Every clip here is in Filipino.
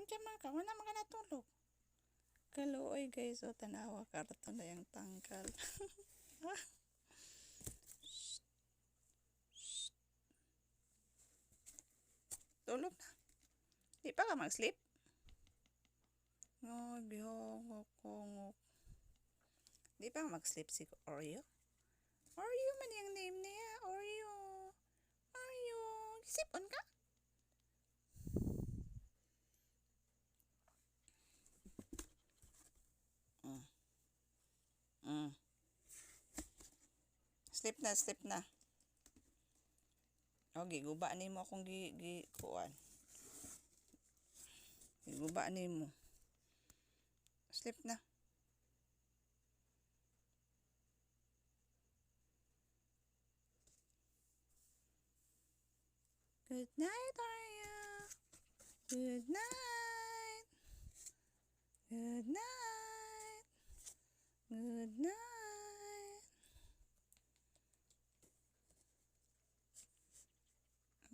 Unsa man ka, wala man ka natulog. Kaluoy guys, o tanawa karton na yung tangkal. Tulog na. Di pa ka mag-sleep? No, gihongok. Di pa ka mag-sleep si Oreo? Oreo man yung name niya. Oreo. Sipon ka? Sleep na. Okay, guba ni mo akong kuan. Guba ni mo. Sleep na. Good night, Arya. Good night. Good night. Good night.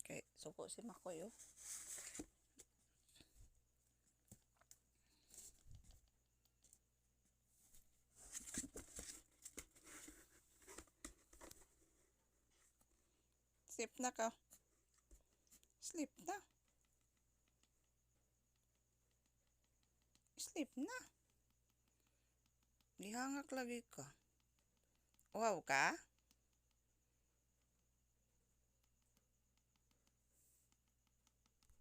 Okay, suko si Makoy, oh. Sleep na ka. Sleep na. Sleep na. Gihangak lagi ka. Wow ka?